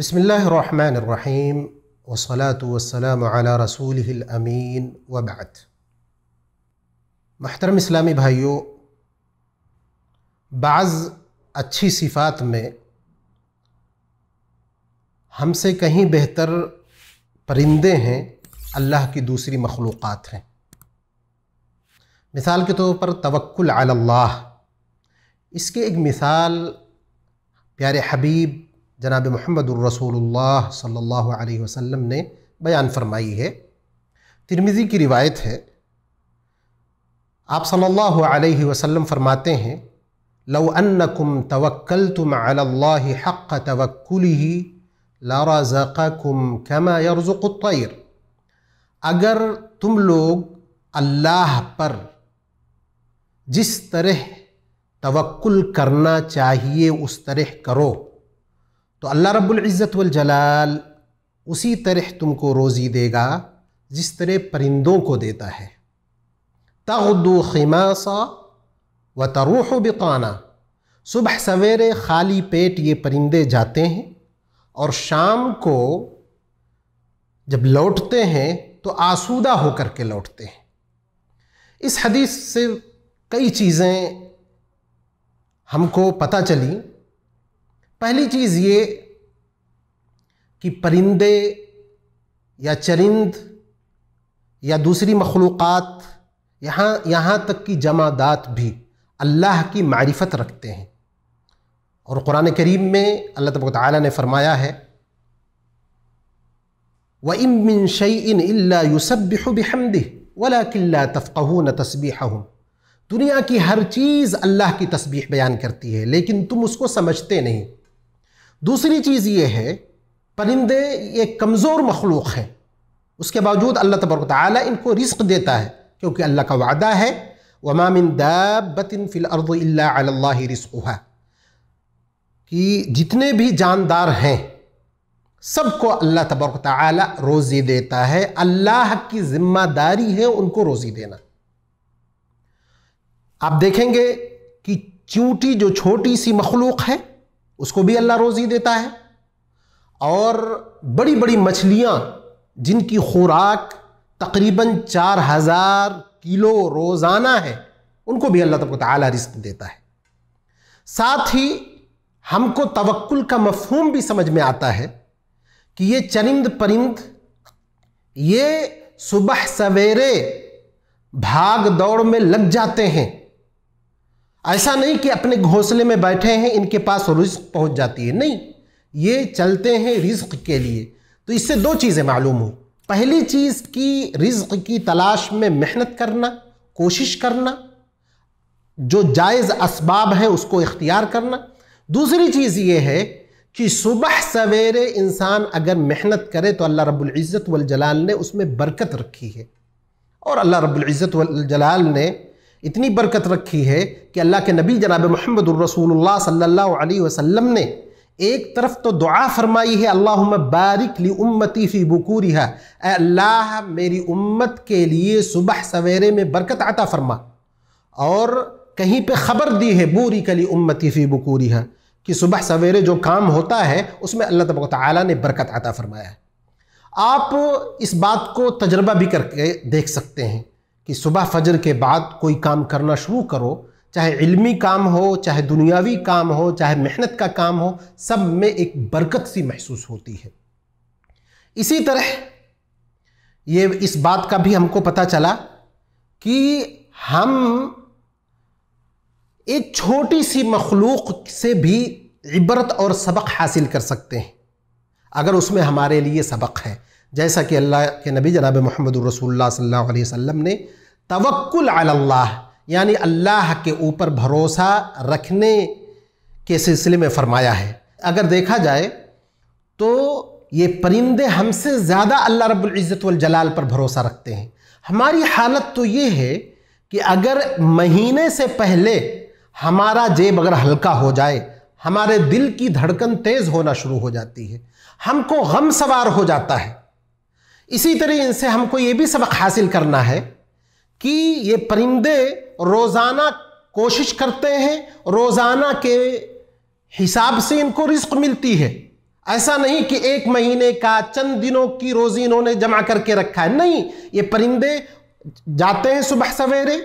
بسم اللہ الرحمن الرحیم والصلاة والسلام علی رسولہ الامین وبعد۔ محترم اسلامی بھائیوں، بعض اچھی صفات میں ہم سے کہیں بہتر پرندے ہیں، اللہ کی دوسری مخلوقات ہیں۔ مثال کے طور پر توکل علی اللہ، اس کے ایک مثال پیارے حبیب جناب محمد الرسول اللہ صلی اللہ علیہ وسلم نے بیان فرمائی ہے۔ ترمذی کی روایت ہے، آپ صلی اللہ علیہ وسلم فرماتے ہیں، لو انکم توکلتم علی اللہ حق توکلہ لرزقکم کما یرزق الطیر۔ اگر تم لوگ اللہ پر جس طرح توکل کرنا چاہیے اس طرح کرو تو اللہ رب العزت والجلال اسی طرح تم کو روزی دے گا جس طرح پرندوں کو دیتا ہے۔ تغدو خماصا وتروح بطانا، صبح سویرے خالی پیٹ یہ پرندے جاتے ہیں اور شام کو جب لوٹتے ہیں تو آسودہ ہو کر کے لوٹتے ہیں۔ اس حدیث سے کئی چیزیں ہم کو پتہ چلی۔ پہلی چیز یہ کہ پرندے یا چرند یا دوسری مخلوقات، یہاں تک کہ جمادات بھی اللہ کی معرفت رکھتے ہیں، اور قرآن کریم میں اللہ تبارک و تعالیٰ نے فرمایا ہے، وَإِن مِّن شَيْءٍ إِلَّا يُسَبِّحُ بِحَمْدِهِ وَلَكِن لَّا تَفْقَهُونَ تَسْبِيحَهُمْ۔ دنیا کی ہر چیز اللہ کی تسبیح بیان کرتی ہے لیکن تم اس کو سمجھتے نہیں۔ دوسری چیز یہ ہے، پرندے یہ کمزور مخلوق ہیں، اس کے باوجود اللہ تبارک و تعالیٰ ان کو رزق دیتا ہے، کیونکہ اللہ کا وعدہ ہے وَمَا مِن دَابَّةٍ فِي الْأَرْضِ إِلَّا عَلَى اللَّهِ رِزْقُهَا، کہ جتنے بھی جاندار ہیں سب کو اللہ تبارک و تعالیٰ روزی دیتا ہے، اللہ کی ذمہ داری ہے ان کو روزی دینا۔ آپ دیکھیں گے کہ چونٹی جو چھوٹی سی مخلوق ہے اس کو بھی اللہ روزی دیتا ہے، اور بڑی بڑی مچھلیاں جن کی خوراک تقریباً 4000 کلو روزانہ ہے ان کو بھی اللہ تبارک و تعالیٰ رزق دیتا ہے۔ ساتھ ہی ہم کو توکل کا مفہوم بھی سمجھ میں آتا ہے کہ یہ چرند پرند یہ صبح سویرے بھاگ دوڑ میں لگ جاتے ہیں، ایسا نہیں کہ اپنے گھونسلے میں بیٹھے ہیں ان کے پاس رزق پہنچ جاتی ہے، نہیں، یہ چلتے ہیں رزق کے لیے۔ تو اس سے دو چیزیں معلوم ہوں، پہلی چیز کی رزق کی تلاش میں محنت کرنا، کوشش کرنا، جو جائز اسباب ہیں اس کو اختیار کرنا۔ دوسری چیز یہ ہے کہ صبح سویرے انسان اگر محنت کرے تو اللہ رب العزت والجلال نے اس میں برکت رکھی ہے، اور اللہ رب العزت والجلال نے اتنی برکت رکھی ہے کہ اللہ کے نبی جناب محمد الرسول اللہ صلی اللہ علیہ وسلم نے ایک طرف تو دعا فرمائی ہے، اللہم بارک لامتی فی بکورہا، اے اللہ میری امت کے لیے صبح سویرے میں برکت عطا فرما، اور کہیں پہ خبر دی ہے بورک لامتی فی بکورہا، کہ صبح سویرے جو کام ہوتا ہے اس میں اللہ تبارک و تعالیٰ نے برکت عطا فرمایا ہے۔ آپ اس بات کو تجربہ بھی کر کے دیکھ سکتے ہیں کہ صبح فجر کے بعد کوئی کام کرنا شروع کرو، چاہے علمی کام ہو، چاہے دنیاوی کام ہو، چاہے محنت کا کام ہو، سب میں ایک برکت سی محسوس ہوتی ہے۔ اسی طرح یہ اس بات کا بھی ہم کو پتہ چلا کہ ہم ایک چھوٹی سی مخلوق سے بھی عبرت اور سبق حاصل کر سکتے ہیں اگر اس میں ہمارے لیے سبق ہے، جیسا کہ اللہ کے نبی جناب محمد الرسول اللہ صلی اللہ علیہ وسلم نے توکل علی اللہ یعنی اللہ کے اوپر بھروسہ رکھنے کے سلسلے میں فرمایا ہے۔ اگر دیکھا جائے تو یہ پرندے ہم سے زیادہ اللہ رب العزت والجلال پر بھروسہ رکھتے ہیں۔ ہماری حالت تو یہ ہے کہ اگر مہینے سے پہلے ہمارا جیب اگر ہلکا ہو جائے، ہمارے دل کی دھڑکن تیز ہونا شروع ہو جاتی ہے، ہم کو غم سوار ہو جاتا ہے۔ اسی طرح ان سے ہم کو یہ بھی سبق حاصل کرنا ہے کہ یہ پرندے روزانہ کوشش کرتے ہیں، روزانہ کے حساب سے ان کو رزق ملتی ہے۔ ایسا نہیں کہ ایک مہینے کا چند دنوں کی روزی انہوں نے جمع کر کے رکھا ہے، نہیں، یہ پرندے جاتے ہیں صبح سویرے،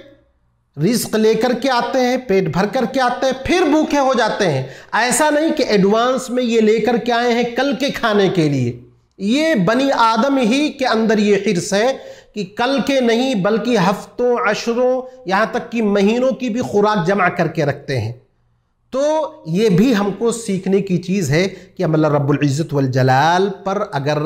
رزق لے کر کے آتے ہیں، پیٹ بھر کر کے آتے ہیں، پھر بھوکے ہو جاتے ہیں۔ ایسا نہیں کہ ایڈوانس میں یہ لے کر کے آئے ہیں کل کے کھانے کے لیے۔ یہ بنی آدم ہی کے اندر یہ حرص ہے کہ کل کے نہیں بلکہ ہفتوں، عشروں، یہاں تک کہ مہینوں کی بھی خوراک جمع کر کے رکھتے ہیں۔ تو یہ بھی ہم کو سیکھنے کی چیز ہے کہ ہم اللہ رب العزت والجلال پر اگر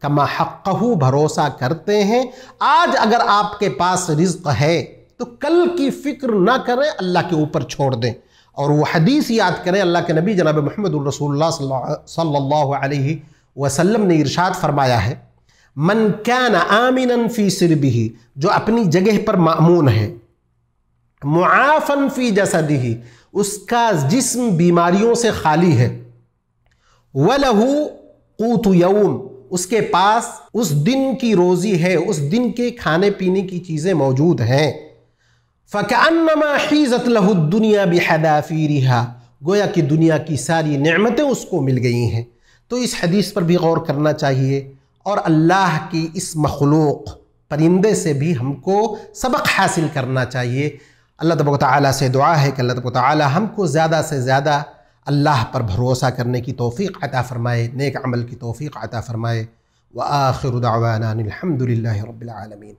کما حقہ بھروسہ کرتے ہیں، آج اگر آپ کے پاس رزق ہے تو کل کی فکر نہ کریں، اللہ کے اوپر چھوڑ دیں، اور وہ حدیث یاد کریں۔ اللہ کے نبی جناب محمد الرسول اللہ صلی اللہ علیہ وسلم نے ارشاد فرمایا ہے، من کان آمنا فی سربہ، جو اپنی جگہ پر مأمون ہے، معافا فی جسدہ، اس کا جسم بیماریوں سے خالی ہے، وَلَهُ قُوتُ يَوْمٍ، اس کے پاس اس دن کی روزی ہے، اس دن کے کھانے پینے کی چیزیں موجود ہیں، فَكَأَنَّمَا حِيزَتْ لَهُ الدُّنْيَا بِحَذَافِيرِهَا، گویا کہ دنیا کی ساری نعمتیں اس کو مل گئی ہیں۔ تو اس حدیث پر بھی غور کرنا چاہیے، اور اللہ کی اس مخلوق پرندے سے بھی ہم کو سبق حاصل کرنا چاہیے۔ اللہ تبارک و تعالیٰ سے دعا ہے کہ اللہ تبارک و تعالیٰ ہم کو زیادہ سے زیادہ اللہ پر بھروسہ کرنے کی توفیق عطا فرمائے، نیک عمل کی توفیق عطا فرمائے۔ وآخر دعوانا الحمد للہ رب العالمین۔